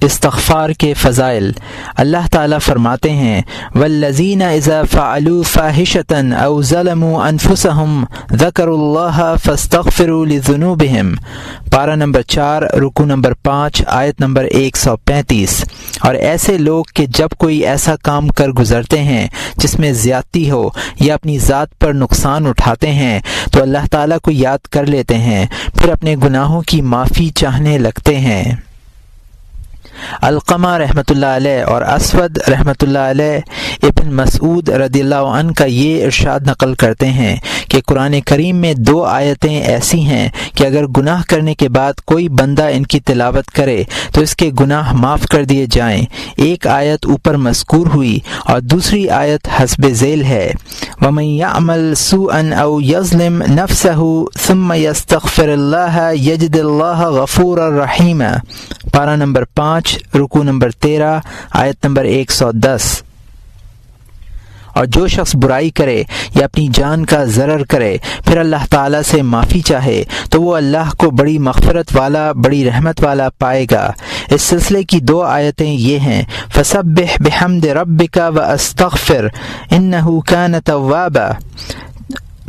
استغفار کے فضائل۔ اللہ تعالیٰ فرماتے ہیں والذین اذا فعلوا فاحشۃ او ظلموا انفسهم ذکروا اللہ فاستغفروا لذنوبہم، پارہ نمبر 4 رکوع نمبر 5 آیت نمبر 135۔ اور ایسے لوگ کہ جب کوئی ایسا کام کر گزرتے ہیں جس میں زیادتی ہو یا اپنی ذات پر نقصان اٹھاتے ہیں تو اللہ تعالیٰ کو یاد کر لیتے ہیں، پھر اپنے گناہوں کی معافی چاہنے لگتے ہیں۔ علقمہ رحمۃ اللہ علیہ اور اسود رحمۃ اللہ علیہ ابن مسعود رضی اللہ عنہ کا یہ ارشاد نقل کرتے ہیں کہ قرآن کریم میں 2 آیتیں ایسی ہیں کہ اگر گناہ کرنے کے بعد کوئی بندہ ان کی تلاوت کرے تو اس کے گناہ معاف کر دیے جائیں۔ ایک آیت اوپر مذکور ہوئی اور دوسری آیت حسب ذیل ہے وَمَن يَعْمَلْ سُوءًا أَوْ يَظْلِمْ نَفْسَهُ ثُمَّ يَسْتَغْفِرِ اللَّهَ يَجِدِ اللَّهَ غَفُورًا رَحِيمًا، پارہ نمبر 5 رکوع نمبر 13 آیت نمبر 110۔ اور جو شخص برائی کرے یا اپنی جان کا ضرر کرے پھر اللہ تعالیٰ سے معافی چاہے تو وہ اللہ کو بڑی مغفرت والا، بڑی رحمت والا پائے گا۔ اس سلسلے کی 2 آیتیں یہ ہیں فَسَبِّحْ بِحَمْدِ رَبِّكَ وَأَسْتَغْفِرْ إِنَّهُ كَانَ تَوَّابًا،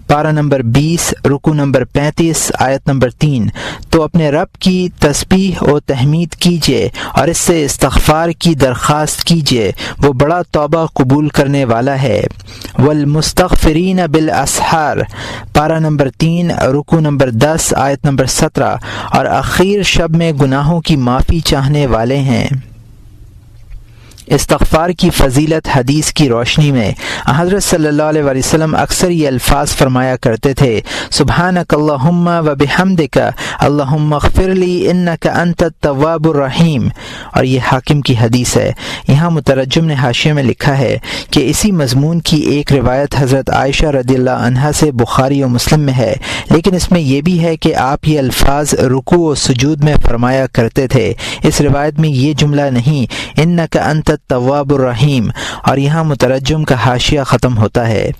پارہ نمبر 20 رکوع نمبر 35 آیت نمبر 3۔ تو اپنے رب کی تسبیح و تحمید کیجیے اور اس سے استغفار کی درخواست کیجیے، وہ بڑا توبہ قبول کرنے والا ہے۔ والمستغفرین بالاسحار، پارہ نمبر 3 رکوع نمبر 10 آیت نمبر 17۔ اور اخیر شب میں گناہوں کی معافی چاہنے والے ہیں۔ استغفار کی فضیلت حدیث کی روشنی میں حضرت صلی اللہ علیہ وسلم اکثر یہ الفاظ فرمایا کرتے تھے سبحانک اللہم و بحمدک اللہم اغفر لی انک انت التواب الرحیم، اور یہ حاکم کی حدیث ہے۔ یہاں مترجم نے حاشیے میں لکھا ہے کہ اسی مضمون کی ایک روایت حضرت عائشہ رضی اللہ عنہا سے بخاری و مسلم میں ہے، لیکن اس میں یہ بھی ہے کہ آپ یہ الفاظ رکوع و سجود میں فرمایا کرتے تھے۔ اس روایت میں یہ جملہ نہیں انک انت التواب الرحیم، اور یہاں مترجم کا حاشیہ ختم ہوتا ہے۔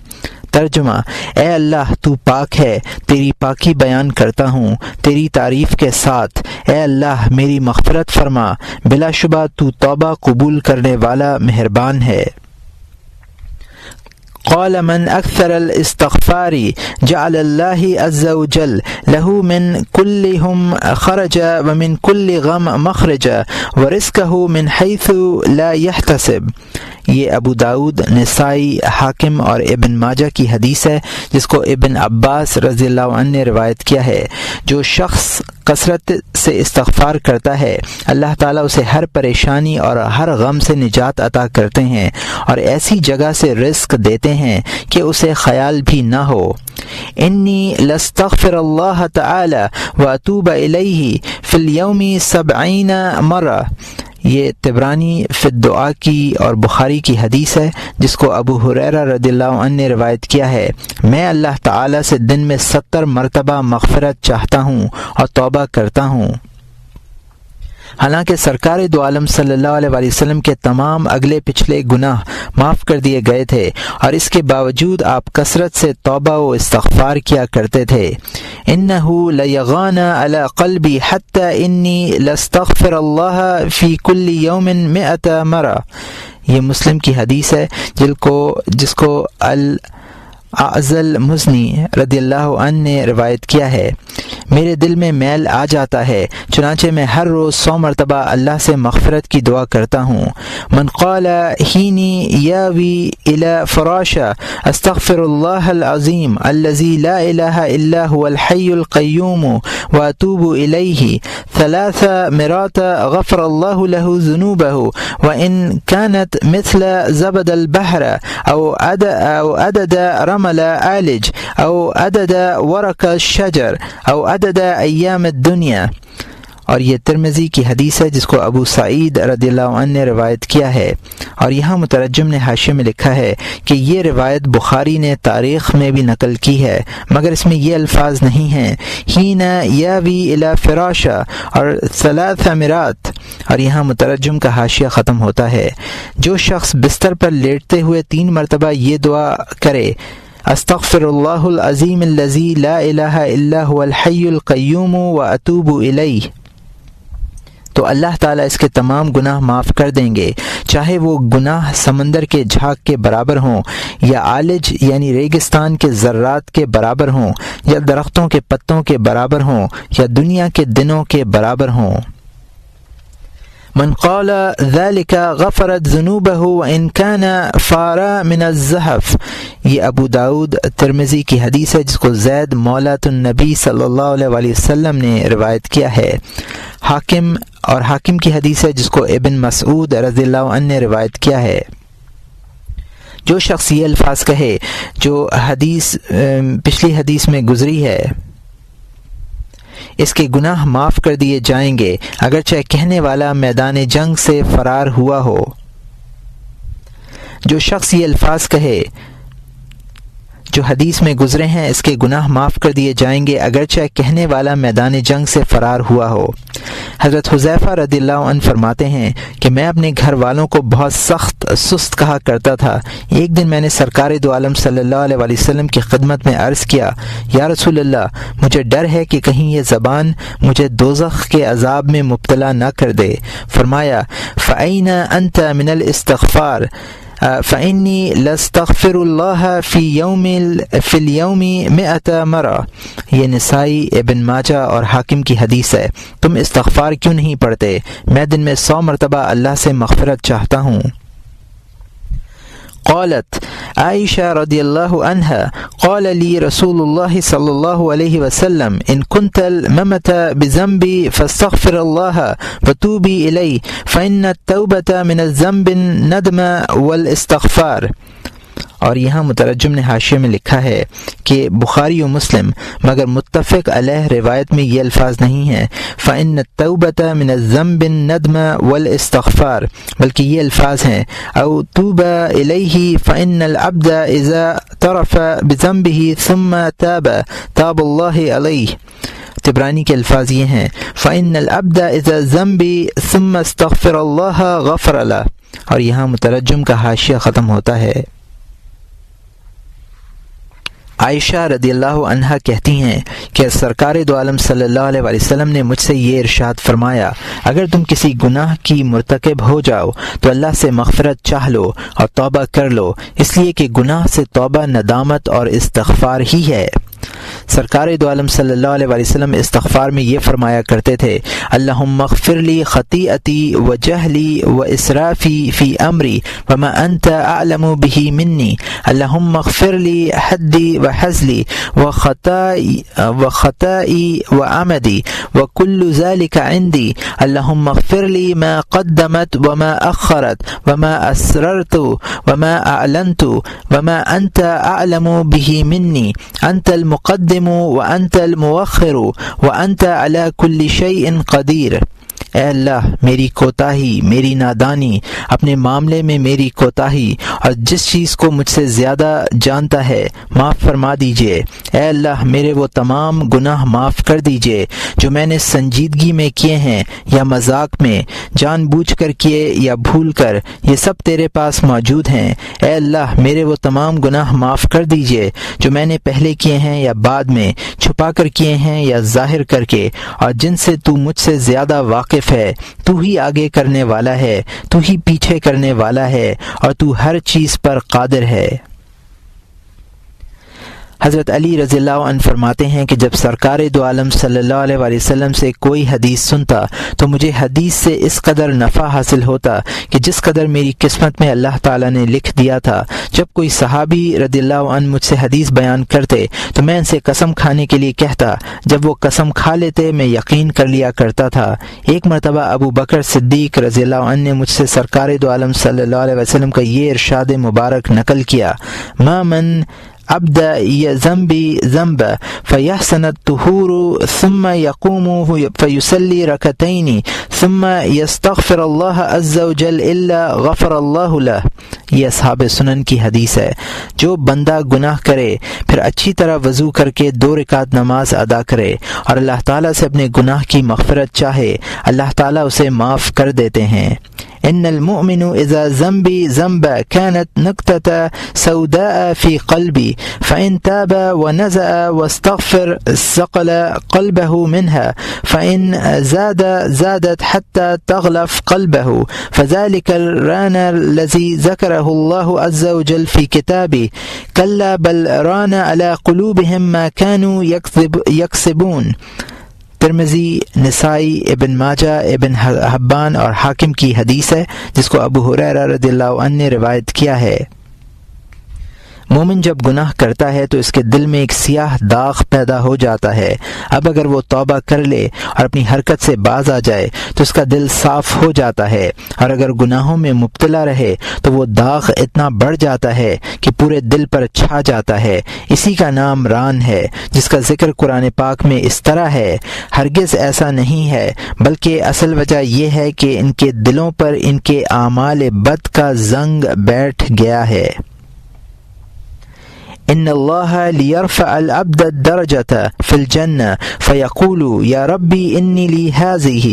ترجمہ: اے اللہ تو پاک ہے، تیری پاکی بیان کرتا ہوں تیری تعریف کے ساتھ۔ اے اللہ میری مغفرت فرما، بلا شبہ تو توبہ قبول کرنے والا مہربان ہے۔ قال من اکثر الاستغفار جعل اللہ عز وجل له من كل هم خرج ومن كل غم مخرج ورزقه من حيث لا يحتسب۔ یہ ابو داود، نسائی، حاکم اور ابن ماجہ کی حدیث ہے جس کو ابن عباس رضی اللہ عنہ نے روایت کیا ہے۔ جو شخص کثرت سے استغفار کرتا ہے اللہ تعالیٰ اسے ہر پریشانی اور ہر غم سے نجات عطا کرتے ہیں اور ایسی جگہ سے رزق دیتے ہیں کہ اسے خیال بھی نہ ہو۔ انی لاستغفر اللہ تعالی واتوب الیہ فی اليوم 70 مرہ، یہ طبرانی فی الدعاء کی اور بخاری کی حدیث ہے جس کو ابو ہریرہ رضی اللہ عنہ نے روایت کیا ہے۔ میں اللہ تعالی سے دن میں 70 مرتبہ مغفرت چاہتا ہوں اور توبہ کرتا ہوں۔ حالانکہ سرکار دو عالم صلی اللہ علیہ وسلم کے تمام اگلے پچھلے گناہ معاف کر دیے گئے تھے اور اس کے باوجود آپ کثرت سے توبہ و استغفار کیا کرتے تھے۔ انہ لیغان علی قلبی حتی انی لاستغفر اللہ فی کل یوم 100 مرہ، یہ مسلم کی حدیث ہے جس کو اعزل مزنی رضی اللہ عنہ نے روایت کیا ہے۔ میرے دل میں میل آ جاتا ہے چنانچہ میں ہر روز 100 مرتبہ اللہ سے مغفرت کی دعا کرتا ہوں۔ من قال حینی یاوی الی فراشہ استغفر اللہ العظیم الذی لا الہ الا هو الحی القیوم واتوب الیہ 3 مرات غفر اللہ له ذنوبہ وان كانت مثل زبد البحر او عدد رمل عالج او عدد ورق الشجر او عدد ایام الدنیا، اور یہ ترمذی کی حدیث ہے جس کو ابو سعید رضی اللہ عنہ نے روایت کیا ہے۔ اور یہاں مترجم نے حاشیے میں لکھا ہے کہ یہ روایت بخاری نے تاریخ میں بھی نقل کی ہے مگر اس میں یہ الفاظ نہیں ہیں حین یاوی الی فراشہ اور 3 مرات، اور یہاں مترجم کا حاشیہ ختم ہوتا ہے۔ جو شخص بستر پر لیٹتے ہوئے 3 مرتبہ یہ دعا کرے استغفر اللہ العظیم الذی لا الہ الا هو الحی القیوم واتوب الیہ، تو اللہ تعالیٰ اس کے تمام گناہ معاف کر دیں گے، چاہے وہ گناہ سمندر کے جھاگ کے برابر ہوں، یا عالج یعنی ریگستان کے ذرات کے برابر ہوں، یا درختوں کے پتوں کے برابر ہوں، یا دنیا کے دنوں کے برابر ہوں۔ من قال ذلك غفرت ذنوبه وان كان فارا من الزحف، یہ ابو داؤد ترمذی کی حدیث ہے جس کو زید مولات النبی صلی اللہ علیہ وسلم نے روایت کیا ہے۔ حاکم کی حدیث ہے جس کو ابن مسعود رضی اللہ عنہ نے روایت کیا ہے۔ جو شخص یہ الفاظ کہے جو پچھلی حدیث میں گزری ہے، اس کے گناہ معاف کر دیے جائیں گے اگرچہ کہنے والا میدان جنگ سے فرار ہوا ہو۔ جو شخص یہ الفاظ کہے جو حدیث میں گزرے ہیں، اس کے گناہ معاف کر دیے جائیں گے اگرچہ کہنے والا میدان جنگ سے فرار ہوا ہو۔ حضرت حذیفہ رضی اللہ عنہ فرماتے ہیں کہ میں اپنے گھر والوں کو بہت سست کہا کرتا تھا۔ ایک دن میں نے سرکار دو عالم صلی اللہ علیہ وسلم کی خدمت میں عرض کیا، یا رسول اللہ، مجھے ڈر ہے کہ کہیں یہ زبان مجھے دوزخ کے عذاب میں مبتلا نہ کر دے۔ فرمایا، فَأَيْنَ أَنْتَ مِنَ الْإِسْتِغْفَارِ فَإِنِّي لَأَسْتَغْفِرُ اللَّهَ فِي الْيَوْمِ 100 مرة۔ یہ نسائی، ابن ماجہ اور حاکم کی حدیث ہے۔ تم استغفار کیوں نہیں پڑھتے؟ میں دن میں 100 مرتبہ اللہ سے مغفرت چاہتا ہوں۔ قالت عائشہ رضی اللہ عنہا قال لی رسول اللہ صلی اللہ علیہ وسلم ان كنت الممت بذنبی فاستغفر اللہ وتوبی الی فإن التوبة من الذنب الندم والاستغفار۔ اور یہاں مترجم نے حاشیے میں لکھا ہے کہ بخاری و مسلم مگر متفق علیہ روایت میں یہ الفاظ نہیں ہیں فإن التوبة من الذنب الندم والاستغفار، بلکہ یہ الفاظ ہیں او توب الیہ فإن العبد اذا اعترف بذنبه ثم تاب اللہ علیہ۔ طبرانی کے الفاظ یہ ہیں فإن العبد اذا ذنب ثم استغفر اللہ غفر له، اور یہاں مترجم کا حاشیہ ختم ہوتا ہے۔ عائشہ رضی اللہ عنہا کہتی ہیں کہ سرکار دو عالم صلی اللہ علیہ وسلم نے مجھ سے یہ ارشاد فرمایا، اگر تم کسی گناہ کی مرتکب ہو جاؤ تو اللہ سے مغفرت چاہ لو اور توبہ کر لو، اس لیے کہ گناہ سے توبہ ندامت اور استغفار ہی ہے۔ سرکار دو عالم صلی اللہ علیہ وسلم استغفار میں یہ فرمایا کرتے تھے، اللہم اغفر لی خطیئتی و جہلی و اسرافی فی امری وما انت اعلم بہ منی، اللہم اغفر لی حدی و حزلی و خطائی و عمدی و کل ذالک عندی، اللہم اغفر لی ما قدمت وما اخرت وما اسررت وما اعلنت وما انت اعلم بہ منی، انت المقدم وانت المؤخر وانت على كل شيء قدیر۔ اے اللہ، میری کوتاہی، میری نادانی، اپنے معاملے میں میری کوتاہی اور جس چیز کو مجھ سے زیادہ جانتا ہے معاف فرما دیجئے۔ اے اللہ، میرے وہ تمام گناہ معاف کر دیجئے جو میں نے سنجیدگی میں کیے ہیں یا مذاق میں، جان بوجھ کر کیے یا بھول کر، یہ سب تیرے پاس موجود ہیں۔ اے اللہ، میرے وہ تمام گناہ معاف کر دیجئے جو میں نے پہلے کیے ہیں یا بعد میں، چھپا کر کیے ہیں یا ظاہر کر کے، اور جن سے تو مجھ سے زیادہ واقف ہے۔ تو ہی آگے کرنے والا ہے، تو ہی پیچھے کرنے والا ہے، اور تو ہر چیز پر قادر ہے۔ حضرت علی رضی اللہ عنہ فرماتے ہیں کہ جب سرکار دو عالم صلی اللہ علیہ وسلم سے کوئی حدیث سنتا تو مجھے حدیث سے اس قدر نفع حاصل ہوتا کہ جس قدر میری قسمت میں اللہ تعالیٰ نے لکھ دیا تھا۔ جب کوئی صحابی رضی اللہ عنہ مجھ سے حدیث بیان کرتے تو میں ان سے قسم کھانے کے لیے کہتا، جب وہ قسم کھا لیتے میں یقین کر لیا کرتا تھا۔ ایک مرتبہ ابو بکر صدیق رضی اللہ عنہ نے مجھ سے سرکار دو عالم صلی اللہ علیہ وسلم کا یہ ارشاد مبارک نقل کیا، ما من عبد ذنبی ذنب فیحسن الطہور ثم یقوم فیصلی رکعتین ثم یستغفر اللہ عز وجل الا غفر اللہ لہ۔ یہ اصحاب سنن کی حدیث ہے۔ جو بندہ گناہ کرے پھر اچھی طرح وضو کر کے 2 رکعت نماز ادا کرے اور اللہ تعالیٰ سے اپنے گناہ کی مغفرت چاہے، اللہ تعالیٰ اسے معاف کر دیتے ہیں۔ ان المؤمن اذا ذنبي ذنب كانت نكتة سوداء في قلبي فإن تاب ونزأ واستغفر ثقل قلبه منها فإن زادت حتى تغلف قلبه فذلك الران الذي ذكره الله عز وجل في كتابه كلا بل ران على قلوبهم ما كانوا يكسبون. ترمذی، نسائی، ابن ماجہ، ابن حبان اور حاکم کی حدیث ہے جس کو ابو ہریرہ رضی اللہ عنہ نے روایت کیا ہے۔ مومن جب گناہ کرتا ہے تو اس کے دل میں ایک سیاہ داغ پیدا ہو جاتا ہے۔ اب اگر وہ توبہ کر لے اور اپنی حرکت سے باز آ جائے تو اس کا دل صاف ہو جاتا ہے، اور اگر گناہوں میں مبتلا رہے تو وہ داغ اتنا بڑھ جاتا ہے کہ پورے دل پر چھا جاتا ہے۔ اسی کا نام ران ہے، جس کا ذکر قرآن پاک میں اس طرح ہے۔ ہرگز ایسا نہیں ہے، بلکہ اصل وجہ یہ ہے کہ ان کے دلوں پر ان کے اعمال بد کا زنگ بیٹھ گیا ہے۔ ان اللہ لیرفع العبد الدرجة في الجنة فيقول یا ربی انی لی هذه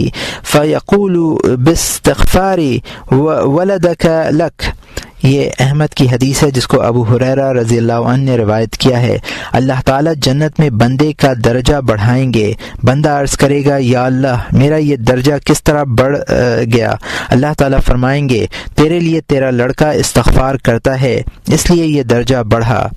فيقول باستغفار ولدك لك۔ یہ احمد کی حدیث ہے جس کو ابو ہریرہ رضی اللہ عنہ نے روایت کیا ہے۔ اللہ تعالیٰ جنت میں بندے کا درجہ بڑھائیں گے۔ بندہ عرض کرے گا یا اللہ میرا یہ درجہ کس طرح بڑھ گیا؟ اللہ تعالیٰ فرمائیں گے تیرے لیے تیرا لڑکا استغفار کرتا ہے اس لیے یہ درجہ بڑھا۔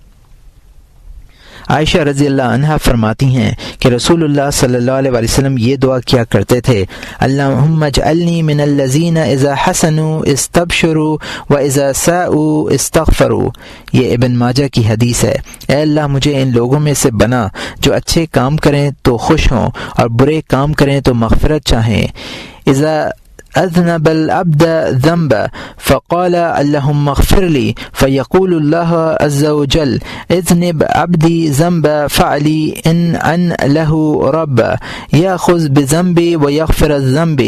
عائشہ رضی اللہ عنہا فرماتی ہیں کہ رسول اللہ صلی اللہ علیہ وسلم یہ دعا کیا کرتے تھے، اللہم اجعلنی من الذین اذا حسنوا استبشروا واذا ساءوا استغفروا۔ یہ ابن ماجہ کی حدیث ہے۔ اے اللہ مجھے ان لوگوں میں سے بنا جو اچھے کام کریں تو خوش ہوں اور برے کام کریں تو مغفرت چاہیں۔ اذا اذنب العبد ذنب فقال اللهم اغفر لي فيقول الله عز وجل اذنب عبدي ذنب فعلي ان له رب ياخذ بذنبي ويغفر الذنب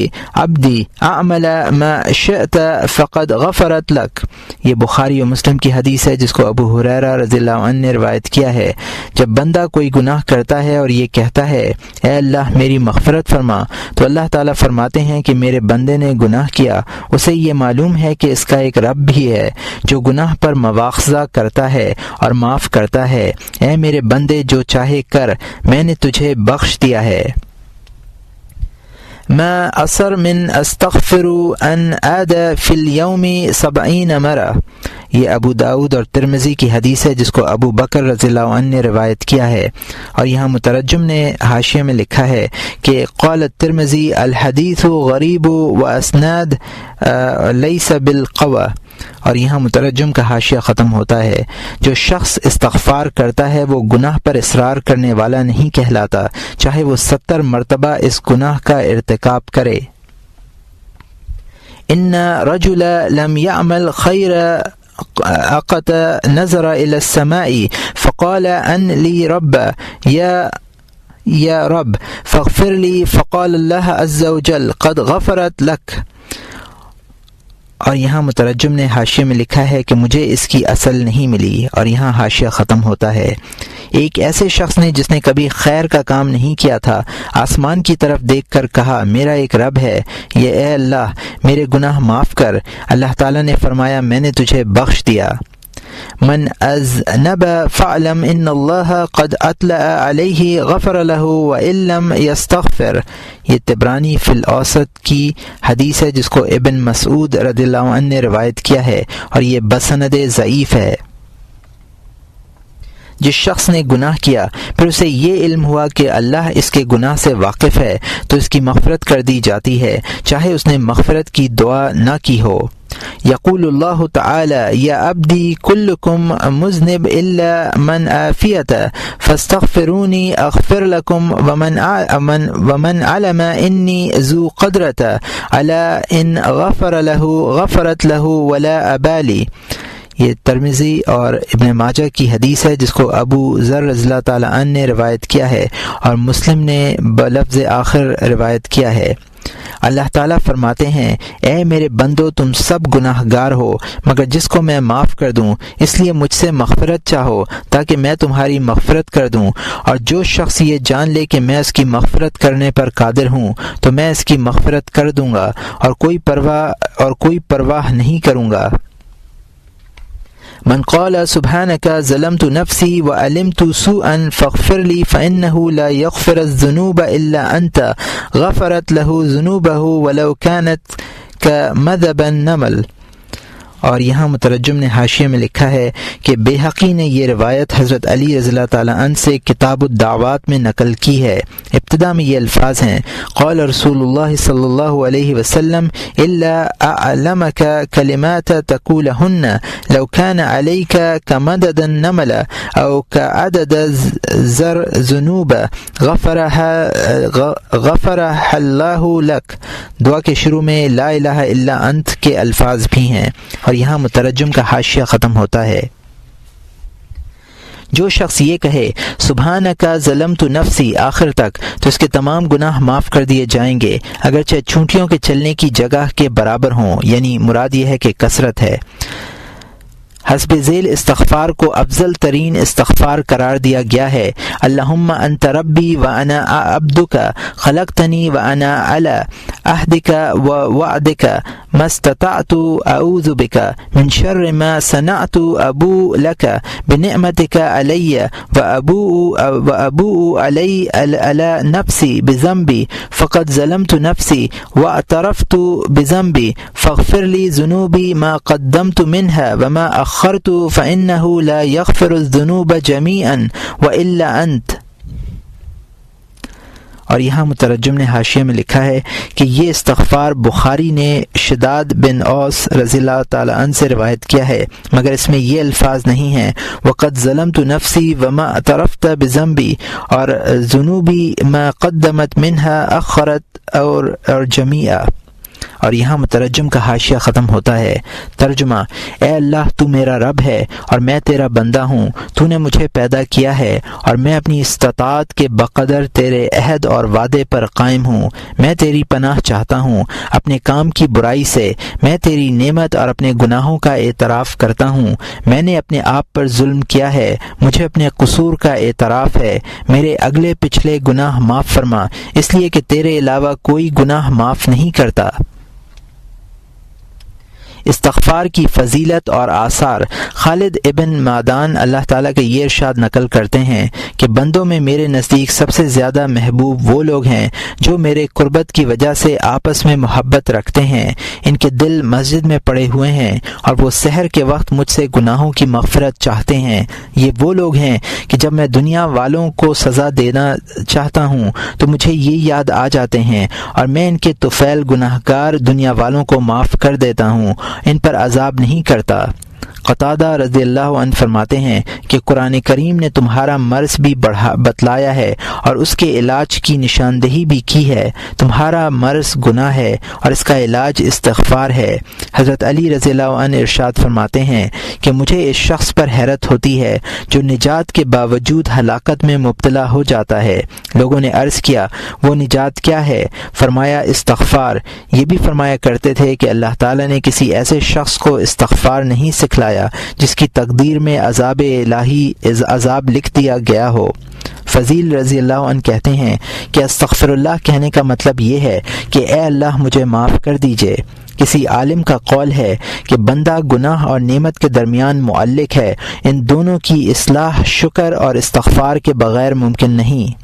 عبدي اعمل ما شئت فقد غفرت لك۔ یہ بخاری و مسلم کی حدیث ہے جس کو ابو ہریرہ رضی اللہ عنہ نے روایت کیا ہے۔ جب بندہ کوئی گناہ کرتا ہے اور یہ کہتا ہے اے اللہ میری مغفرت فرما، تو اللہ تعالیٰ فرماتے ہیں کہ میرے بندے نے گناہ کیا، اسے یہ معلوم ہے کہ اس کا ایک رب بھی ہے جو گناہ پر مواخذہ کرتا ہے اور معاف کرتا ہے۔ اے میرے بندے جو چاہے کر، میں نے تجھے بخش دیا ہے۔ ما اثر من استغفر ان عاد فی اليوم 70 مرہ۔ یہ ابو داؤد اور ترمذی کی حدیث ہے جس کو ابو بکر رضی اللہ عنہ نے روایت کیا ہے، اور یہاں مترجم نے حاشیے میں لکھا ہے کہ قال الترمذی الحدیث غریب و اسناد لیس بالقوی، اور یہاں مترجم کا حاشیہ ختم ہوتا ہے۔ جو شخص استغفار کرتا ہے وہ گناہ پر اصرار کرنے والا نہیں کہلاتا، چاہے وہ 70 مرتبہ اس گناہ کا ارتکاب کرے۔ ان رجل لم يعمل خیر عقد نظر الى السماء فقال ان لي رب یا رب فاغفر لي فقال اللہ عز وجل قد غفرت لك۔ اور یہاں مترجم نے حاشیے میں لکھا ہے کہ مجھے اس کی اصل نہیں ملی، اور یہاں حاشیہ ختم ہوتا ہے۔ ایک ایسے شخص نے جس نے کبھی خیر کا کام نہیں کیا تھا آسمان کی طرف دیکھ کر کہا میرا ایک رب ہے، یہ اے اللہ میرے گناہ معاف کر۔ اللہ تعالیٰ نے فرمایا میں نے تجھے بخش دیا۔ من اذنب فاعلم ان اللہ قد اطلع علیہ غفر له وان لم یستغفر۔ یہ طبرانی فی الاوسط کی حدیث ہے جس کو ابن مسعود رضی اللہ عنہ نے روایت کیا ہے، اور یہ بسند ضعیف ہے۔ جس شخص نے گناہ کیا پھر اسے یہ علم ہوا کہ اللہ اس کے گناہ سے واقف ہے تو اس کی مغفرت کر دی جاتی ہے، چاہے اس نے مغفرت کی دعا نہ کی ہو۔ یقول اللہ تعالی یا عبدی کلکم مذنب الا من عافیت فاستغفرونی اغفر لکم ومن علم انی ذو قدرت علی ان غفر له غفرت له ولا ابالی۔ یہ ترمذی اور ابن ماجہ کی حدیث ہے جس کو ابو ذر رضی اللہ تعالی عنہ نے روایت کیا ہے، اور مسلم نے بلفظ آخر روایت کیا ہے۔ اللہ تعالیٰ فرماتے ہیں اے میرے بندو تم سب گناہ گار ہو مگر جس کو میں معاف کر دوں، اس لیے مجھ سے مغفرت چاہو تاکہ میں تمہاری مغفرت کر دوں، اور جو شخص یہ جان لے کہ میں اس کی مغفرت کرنے پر قادر ہوں تو میں اس کی مغفرت کر دوں گا اور کوئی پرواہ نہیں کروں گا۔ من قال سبحانك ظلمت نفسي وعلمت سوءا فاغفر لي فإنه لا يغفر الذنوب إلا أنت غفرت له ذنوبه ولو كانت كمذب النمل۔ اور یہاں مترجم نے حاشیے میں لکھا ہے کہ بیہقی نے یہ روایت حضرت علی رضی اللہ تعالیٰ عنہ سے کتاب الدعوات میں نقل کی ہے۔ ابتدا میں یہ الفاظ ہیں قال رسول اللہ صلی اللہ علیہ وسلم الا اعلمك کلمات تقولهن لو كان عليك كمدد النمل او كعدد ذنوب غفرها اللہ لك۔ دعا کے شروع میں لا الہ الا انت کے الفاظ بھی ہیں، اور یہاں مترجم کا حاشیہ ختم ہوتا ہے۔ جو شخص یہ کہے سبحانک ظلمت نفسی آخر تک تو اس کے تمام گناہ معاف کر دیے جائیں گے، اگرچہ چونٹیوں کے چلنے کی جگہ کے برابر ہوں، یعنی مراد یہ ہے کہ کثرت ہے۔ حسب ذیل استغفار کو افضل ترین استغفار قرار دیا گیا ہے۔ اللہم انت ربی وانا عبدک خلقتنی وانا علی عہدک ووعدک ما استطعت اعوذ بک من شر ما صنعت ابوء لک بنعمتک علی وابوء علی علی نفسی بذنبی فقد ظلمت نفسی واعترفت بذنبی فاغفر لی ذنوبی ما قدمت منها وما اخرت فإنه لا يغفر الذنوب جميعا وإلا انت۔ اور یہاں مترجم نے حاشیے میں لکھا ہے کہ یہ استغفار بخاری نے شداد بن اوس رضی اللہ تعالی عنہ سے روایت کیا ہے، مگر اس میں یہ الفاظ نہیں ہیں وقد ظلمت نفسی وما اعترفت بذنبی اور ذنوبی ما قدمت منها اخرت اور جمیعا۔ اور یہاں مترجم کا حاشیہ ختم ہوتا ہے۔ ترجمہ: اے اللہ تو میرا رب ہے اور میں تیرا بندہ ہوں، تو نے مجھے پیدا کیا ہے اور میں اپنی استطاعت کے بقدر تیرے عہد اور وعدے پر قائم ہوں۔ میں تیری پناہ چاہتا ہوں اپنے کام کی برائی سے، میں تیری نعمت اور اپنے گناہوں کا اعتراف کرتا ہوں۔ میں نے اپنے آپ پر ظلم کیا ہے، مجھے اپنے قصور کا اعتراف ہے، میرے اگلے پچھلے گناہ معاف فرما، اس لیے کہ تیرے علاوہ کوئی گناہ معاف نہیں کرتا۔ استغفار کی فضیلت اور آثار۔ خالد ابن معدان اللہ تعالیٰ کے یہ ارشاد نقل کرتے ہیں کہ بندوں میں میرے نزدیک سب سے زیادہ محبوب وہ لوگ ہیں جو میرے قربت کی وجہ سے آپس میں محبت رکھتے ہیں، ان کے دل مسجد میں پڑے ہوئے ہیں اور وہ سحر کے وقت مجھ سے گناہوں کی مغفرت چاہتے ہیں۔ یہ وہ لوگ ہیں کہ جب میں دنیا والوں کو سزا دینا چاہتا ہوں تو مجھے یہ یاد آ جاتے ہیں اور میں ان کے طفیل گناہ گار دنیا والوں کو معاف کر دیتا ہوں، ان پر عذاب نہیں کرتا۔ قتادہ رضی اللہ عنہ فرماتے ہیں کہ قرآن کریم نے تمہارا مرض بھی بتلایا ہے اور اس کے علاج کی نشاندہی بھی کی ہے۔ تمہارا مرض گناہ ہے اور اس کا علاج استغفار ہے۔ حضرت علی رضی اللہ عنہ ارشاد فرماتے ہیں کہ مجھے اس شخص پر حیرت ہوتی ہے جو نجات کے باوجود ہلاکت میں مبتلا ہو جاتا ہے۔ لوگوں نے عرض کیا وہ نجات کیا ہے؟ فرمایا استغفار۔ یہ بھی فرمایا کرتے تھے کہ اللہ تعالیٰ نے کسی ایسے شخص کو استغفار نہیں سکھلایا جس کی تقدیر میں عذاب الہی عذاب لکھ دیا گیا ہو۔ فضیل رضی اللہ عنہ کہتے ہیں کہ استغفر اللہ کہنے کا مطلب یہ ہے کہ اے اللہ مجھے معاف کر دیجئے۔ کسی عالم کا قول ہے کہ بندہ گناہ اور نعمت کے درمیان معلق ہے، ان دونوں کی اصلاح شکر اور استغفار کے بغیر ممکن نہیں۔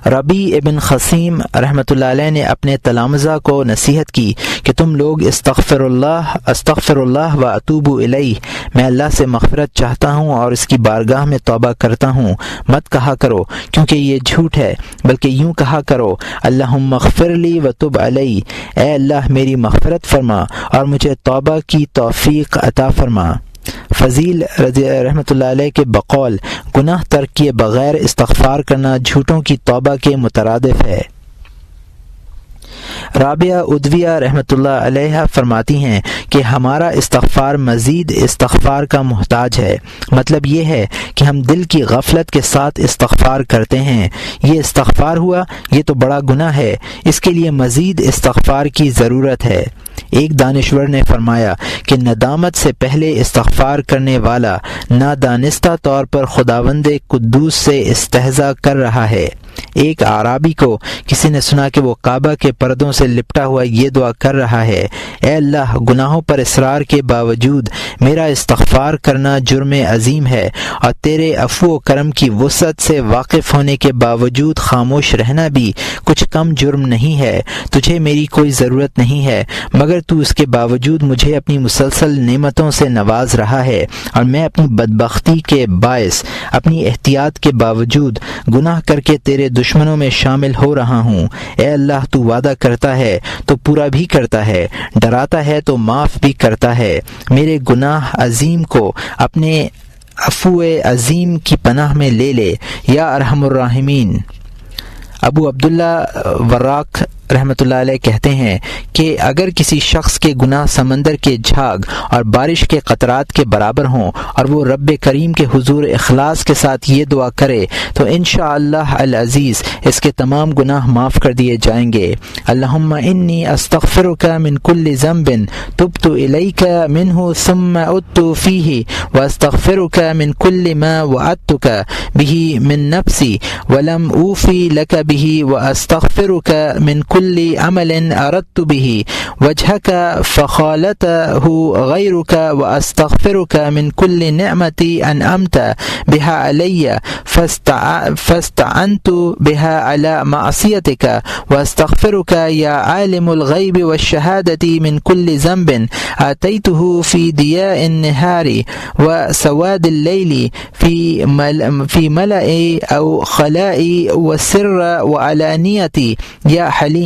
ربیع ابن خصیم رحمۃ اللہ علیہ نے اپنے تلامذہ کو نصیحت کی کہ تم لوگ استغفر اللہ و اتوب الیہ، میں اللہ سے مغفرت چاہتا ہوں اور اس کی بارگاہ میں توبہ کرتا ہوں، مت کہا کرو کیونکہ یہ جھوٹ ہے، بلکہ یوں کہا کرو اللہم اغفر لی وتب علی، اے اللہ میری مغفرت فرما اور مجھے توبہ کی توفیق عطا فرما۔ فضیل رضی رحمۃ اللہ علیہ کے بقول گناہ ترک کیے بغیر استغفار کرنا جھوٹوں کی توبہ کے مترادف ہے۔ رابعہ ادویہ رحمۃ اللہ علیہ فرماتی ہیں کہ ہمارا استغفار مزید استغفار کا محتاج ہے۔ مطلب یہ ہے کہ ہم دل کی غفلت کے ساتھ استغفار کرتے ہیں، یہ استغفار ہوا، یہ تو بڑا گناہ ہے، اس کے لیے مزید استغفار کی ضرورت ہے۔ ایک دانشور نے فرمایا کہ ندامت سے پہلے استغفار کرنے والا نادانستہ طور پر خداوند قدوس سے استہزاء کر رہا ہے۔ ایک اعرابی کو کسی نے سنا کہ وہ کعبہ کے پردوں سے لپٹا ہوا یہ دعا کر رہا ہے: اے اللہ، گناہوں پر اصرار کے باوجود میرا استغفار کرنا جرم عظیم ہے، اور تیرے عفو و کرم کی وسعت سے واقف ہونے کے باوجود خاموش رہنا بھی کچھ کم جرم نہیں ہے۔ تجھے میری کوئی ضرورت نہیں ہے، مگر تو اس کے باوجود مجھے اپنی مسلسل نعمتوں سے نواز رہا ہے، اور میں اپنی بدبختی کے باعث اپنی احتیاط کے باوجود گناہ کر کے تیرے دشمنوں میں شامل ہو رہا ہوں۔ اے اللہ، تو وعدہ کرتا ہے تو پورا بھی کرتا ہے، ڈراتا ہے تو معاف بھی کرتا ہے۔ میرے گناہ عظیم کو اپنے عفو عظیم کی پناہ میں لے لے یا ارحم الراحمین۔ ابو عبداللہ وراق رحمۃ اللہ علیہ کہتے ہیں کہ اگر کسی شخص کے گناہ سمندر کے جھاگ اور بارش کے قطرات کے برابر ہوں اور وہ رب کریم کے حضور اخلاص کے ساتھ یہ دعا کرے تو انشاءاللہ العزیز اس کے تمام گناہ معاف کر دیے جائیں گے۔ اللہم انی استغفرک من کل ذنب تبت الیک منہ ثم عدت فیہ واستغفرک من کل ما وعدتک بہ من نفسی ولم اوفی لک بہ واستغفرک من کل عمل اردت به وجهك فخالته غيرك واستغفرك من كل نعمة انعمت بها علي فاستعنت بها على معصيتك واستغفرك يا عالم الغيب والشهادة من كل ذنب آتيته في ضياء النهار وسواد الليل في ملأ او خلاء والسر وعلانية یا حلیم۔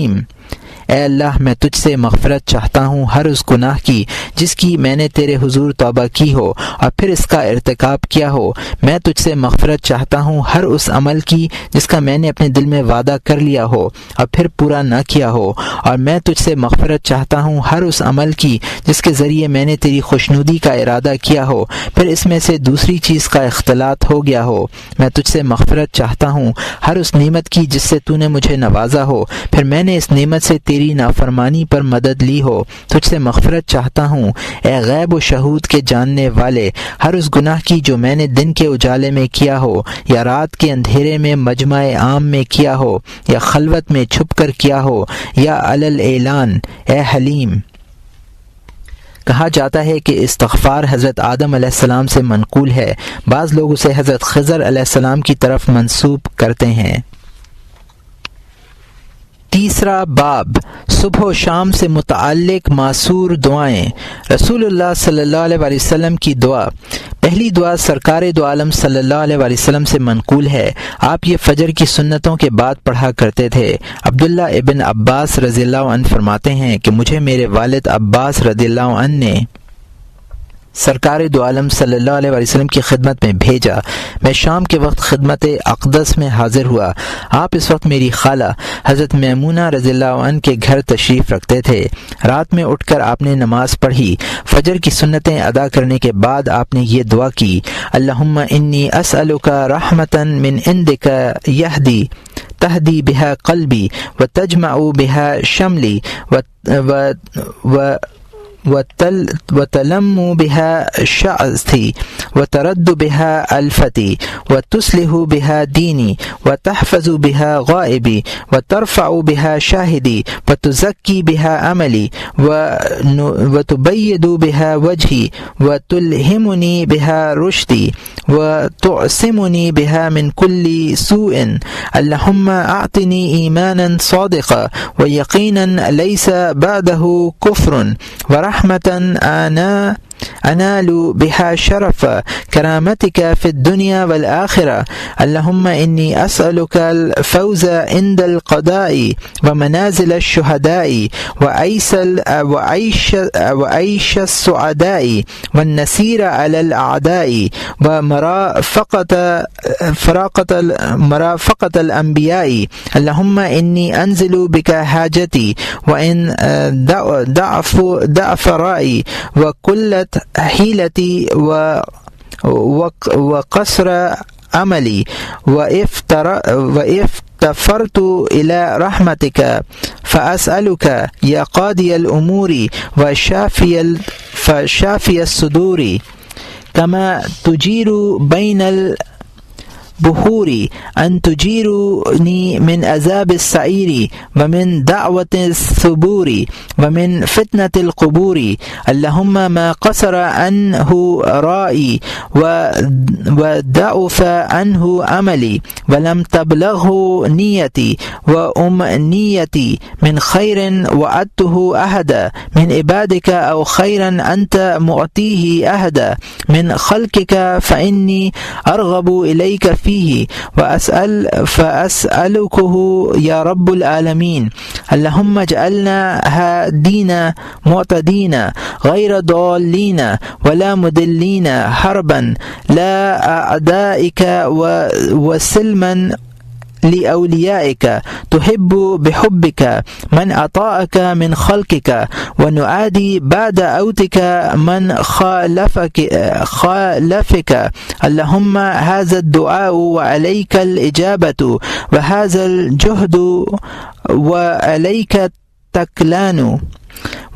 اے اللہ، میں تجھ سے مغفرت چاہتا ہوں ہر اس گناہ کی جس کی میں نے تیرے حضور توبہ کی ہو اور پھر اس کا ارتکاب کیا ہو۔ میں تجھ سے مغفرت چاہتا ہوں ہر اس عمل کی جس کا میں نے اپنے دل میں وعدہ کر لیا ہو اور پھر پورا نہ کیا ہو، اور میں تجھ سے مغفرت چاہتا ہوں ہر اس عمل کی جس کے ذریعے میں نے تیری خوشنودی کا ارادہ کیا ہو پھر اس میں سے دوسری چیز کا اختلاط ہو گیا ہو۔ میں تجھ سے مغفرت چاہتا ہوں ہر اس نعمت کی جس سے تو نے مجھے نوازا ہو پھر میں نے اس نعمت سے تیری نافرمانی پر مدد لی ہو۔ تجھ سے مغفرت چاہتا ہوں اے غیب و شہود کے جاننے والے ہر اس گناہ کی جو میں نے دن کے اجالے میں کیا ہو یا رات کے اندھیرے میں مجمع عام میں کیا ہو یا خلوت میں چھپ کر کیا ہو یا علل اعلان۔ اے حلیم۔ کہا جاتا ہے کہ استغفار حضرت آدم علیہ السلام سے منقول ہے، بعض لوگ اسے حضرت خضر علیہ السلام کی طرف منسوب کرتے ہیں۔ تیسرا باب صبح و شام سے متعلق معصور دعائیں۔ رسول اللہ صلی اللہ علیہ وسلم کی دعا۔ پہلی دعا سرکار دو عالم صلی اللہ علیہ وسلم سے منقول ہے۔ آپ یہ فجر کی سنتوں کے بعد پڑھا کرتے تھے۔ عبداللہ ابن عباس رضی اللہ عنہ فرماتے ہیں کہ مجھے میرے والد عباس رضی اللہ عنہ نے سرکار دو عالم صلی اللہ علیہ وسلم کی خدمت میں بھیجا۔ میں شام کے وقت خدمت اقدس میں حاضر ہوا۔ آپ اس وقت میری خالہ حضرت میمونہ رضی اللہ عنہ کے گھر تشریف رکھتے تھے۔ رات میں اٹھ کر آپ نے نماز پڑھی۔ فجر کی سنتیں ادا کرنے کے بعد آپ نے یہ دعا کی: اللہم انی اسألک رحمتا من عندک یہدی تہدی بہا قلبی وتجمع بہا شملی وتلم بها شعثي وترد بها الفتي وتصلح بها ديني وتحفظ بها غائبي وترفع بها شاهدي وتزكي بها عملي وتبيد بها وجهي وتلهمني بها رشدي وتعصمني بها من كل سوء. اللهم أعطني إيمانا صادقا ويقينا ليس بعده كفر ورحمة أنال بها شرف كرامتك في الدنيا والآخرة. اللهم إني أسألك الفوز عند القضاء ومنازل الشهداء وعيش السعداء والنصير على الأعداء ومرافقة الأنبياء. اللهم إني أنزل بك حاجتي وإن ضعف رأيي وقلة حيلتي وقصر عملي وافتفرت إلى رحمتك، فأسألك يا قاضي الأمور وشافي الصدور كما تجير بين البحور أن تجيرني من عذاب السعير ومن دعوة الثبور ومن فتنة القبور. اللهم ما قصر عنه رائي وضعف عنه عملي ولم تبلغه نيتي وأمنيتي من خير وعدته أحدا من عبادك أو خيرا أنت معطيه أحدا من خلقك فإني أرغب إليك فيه فأسألكه يا رب العالمين. اللهم اجعلنا هادين معتدين غير ضالين ولا مضلين حربا لا أعدائك وسلما لأوليائك تحب بحبك من أطاعك من خلقك ونعادي بعد أوتك من خالفك. اللهم هذا الدعاء وعليك الإجابة وهذا الجهد وعليك التكلان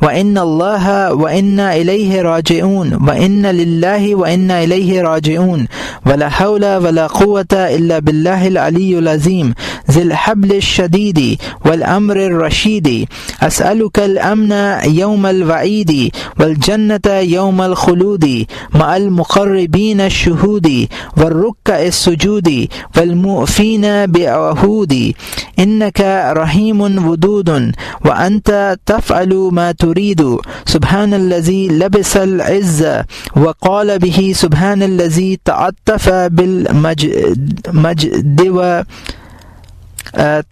وإن الله وإنا إليه راجعون وإن لله وإنا إليه راجعون ولا حول ولا قوة إلا بالله العلي العظيم ذي الحبل الشديد والأمر الرشيد. أسألك الأمن يوم الوعيد والجنة يوم الخلود مع المقربين الشهود والركع السجود والمؤفين بعهود. إنك رحيم ودود وأنت تفعل ما تريد. سبحان الذي لبس العزة وقال به سبحان الذي تعطف بالمجد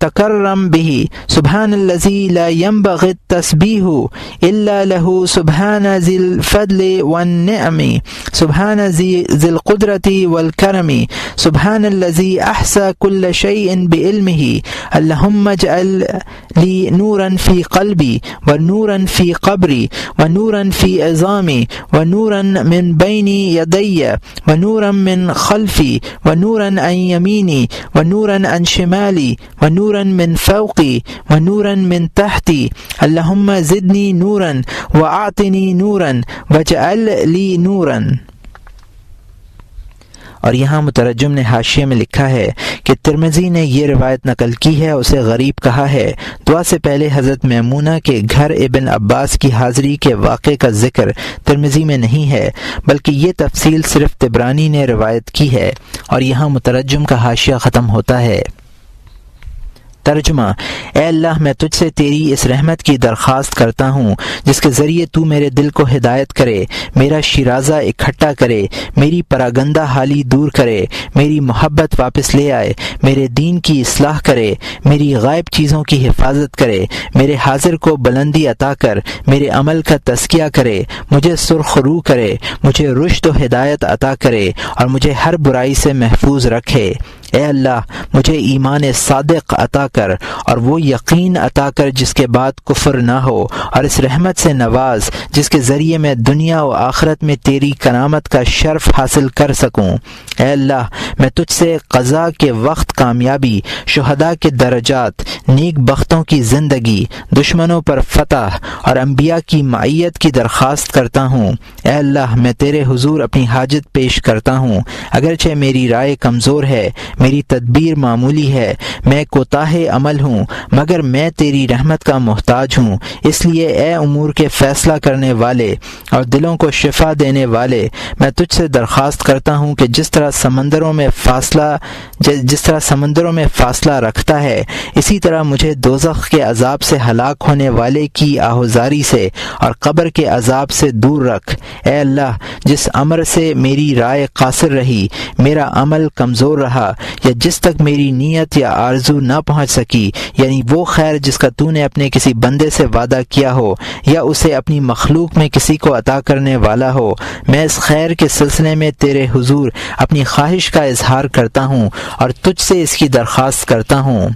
تكرم به. سبحان الذي لا ينبغي التسبيح إلا له سبحان ذي الفضل والنعم سبحان ذي القدرة والكرم سبحان الذي أحصى كل شيء بعلمه. اللهم اجعل لي نورا في قلبي ونورا في قبري ونورا في عظامي ونورا من بين يدي ونورا من خلفي ونورا عن يميني ونورا عن شمالي ونورا من فوقي ونورا من تحتي. اللهم زدني نورا وأعطني نورا واجعل لي نورا. اور یہاں مترجم نے حاشیے میں لکھا ہے کہ ترمذی نے یہ روایت نقل کی ہے، اسے غریب کہا ہے۔ دعا سے پہلے حضرت میمونہ کے گھر ابن عباس کی حاضری کے واقعے کا ذکر ترمذی میں نہیں ہے، بلکہ یہ تفصیل صرف طبرانی نے روایت کی ہے۔ اور یہاں مترجم کا حاشیہ ختم ہوتا ہے۔ ترجمہ: اے اللہ، میں تجھ سے تیری اس رحمت کی درخواست کرتا ہوں جس کے ذریعے تو میرے دل کو ہدایت کرے، میرا شیرازہ اکٹھا کرے، میری پراگندہ حالی دور کرے، میری محبت واپس لے آئے، میرے دین کی اصلاح کرے، میری غائب چیزوں کی حفاظت کرے، میرے حاضر کو بلندی عطا کر، میرے عمل کا تزکیہ کرے، مجھے سرخ رو کرے، مجھے رشد و ہدایت عطا کرے اور مجھے ہر برائی سے محفوظ رکھے۔ اے اللہ، مجھے ایمان صادق عطا کر اور وہ یقین عطا کر جس کے بعد کفر نہ ہو، اور اس رحمت سے نواز جس کے ذریعے میں دنیا و آخرت میں تیری کرامت کا شرف حاصل کر سکوں۔ اے اللہ، میں تجھ سے قضا کے وقت کامیابی، شہداء کے درجات، نیک بختوں کی زندگی، دشمنوں پر فتح اور انبیاء کی معیت کی درخواست کرتا ہوں۔ اے اللہ، میں تیرے حضور اپنی حاجت پیش کرتا ہوں، اگرچہ میری رائے کمزور ہے، میری تدبیر معمولی ہے، میں کوتاہ عمل ہوں، مگر میں تیری رحمت کا محتاج ہوں۔ اس لیے اے امور کے فیصلہ کرنے والے اور دلوں کو شفا دینے والے، میں تجھ سے درخواست کرتا ہوں کہ جس طرح سمندروں میں فاصلہ رکھتا ہے، اسی طرح مجھے دوزخ کے عذاب سے ہلاک ہونے والے کی آہوزاری سے اور قبر کے عذاب سے دور رکھ۔ اے اللہ، جس امر سے میری رائے قاصر رہی، میرا عمل کمزور رہا، یا جس تک میری نیت یا آرزو نہ پہنچ سکی، یعنی وہ خیر جس کا تو نے اپنے کسی بندے سے وعدہ کیا ہو یا اسے اپنی مخلوق میں کسی کو عطا کرنے والا ہو، میں اس خیر کے سلسلے میں تیرے حضور اپنی خواہش کا اظہار کرتا ہوں اور تجھ سے اس کی درخواست کرتا ہوں۔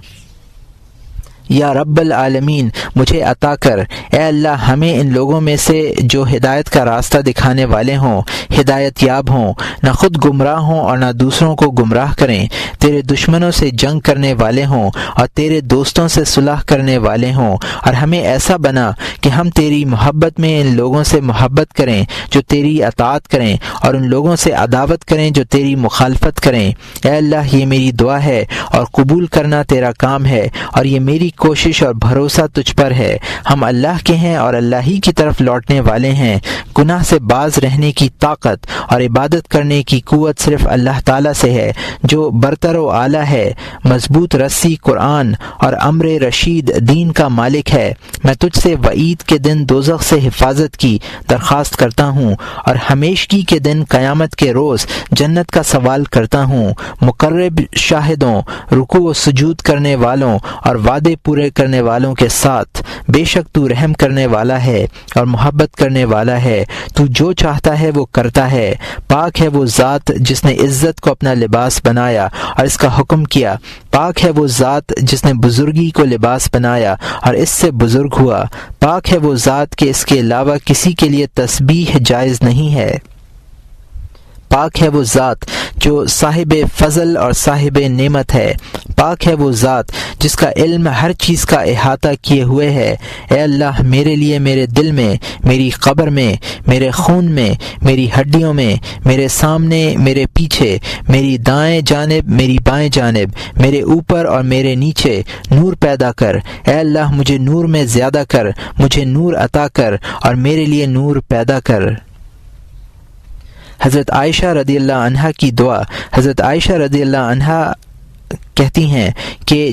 یا رب العالمین، مجھے عطا کر۔ اے اللہ، ہمیں ان لوگوں میں سے جو ہدایت کا راستہ دکھانے والے ہوں، ہدایت یاب ہوں، نہ خود گمراہ ہوں اور نہ دوسروں کو گمراہ کریں، تیرے دشمنوں سے جنگ کرنے والے ہوں اور تیرے دوستوں سے صلح کرنے والے ہوں، اور ہمیں ایسا بنا کہ ہم تیری محبت میں ان لوگوں سے محبت کریں جو تیری اطاعت کریں، اور ان لوگوں سے عداوت کریں جو تیری مخالفت کریں۔ اے اللہ، یہ میری دعا ہے اور قبول کرنا تیرا کام ہے، اور یہ میری کوشش اور بھروسہ تجھ پر ہے۔ ہم اللہ کے ہیں اور اللہ ہی کی طرف لوٹنے والے ہیں۔ گناہ سے باز رہنے کی طاقت اور عبادت کرنے کی قوت صرف اللہ تعالیٰ سے ہے جو برتر و اعلیٰ ہے۔ مضبوط رسی قرآن اور امر رشید دین کا مالک ہے۔ میں تجھ سے وعید کے دن دوزخ سے حفاظت کی درخواست کرتا ہوں اور ہمیشگی کے دن قیامت کے روز جنت کا سوال کرتا ہوں۔ مقرب شاہدوں، رکوع و سجود کرنے والوں اور وعدے پورے کرنے والوں کے ساتھ، بے شک تو رحم کرنے والا ہے اور محبت کرنے والا ہے، تو جو چاہتا ہے وہ کرتا ہے۔ پاک ہے وہ ذات جس نے عزت کو اپنا لباس بنایا اور اس کا حکم کیا، پاک ہے وہ ذات جس نے بزرگی کو لباس بنایا اور اس سے بزرگ ہوا، پاک ہے وہ ذات کہ اس کے علاوہ کسی کے لیے تسبیح جائز نہیں ہے، پاک ہے وہ ذات جو صاحب فضل اور صاحب نعمت ہے، پاک ہے وہ ذات جس کا علم ہر چیز کا احاطہ کیے ہوئے ہے۔ اے اللہ، میرے لیے میرے دل میں، میری قبر میں، میرے خون میں، میری ہڈیوں میں، میرے سامنے، میرے پیچھے، میری دائیں جانب، میری بائیں جانب، میرے اوپر اور میرے نیچے نور پیدا کر۔ اے اللہ، مجھے نور میں زیادہ کر، مجھے نور عطا کر اور میرے لیے نور پیدا کر۔ حضرت عائشہ رضی اللہ عنہا کی دعا۔ حضرت عائشہ رضی اللہ عنہا کہتی ہیں کہ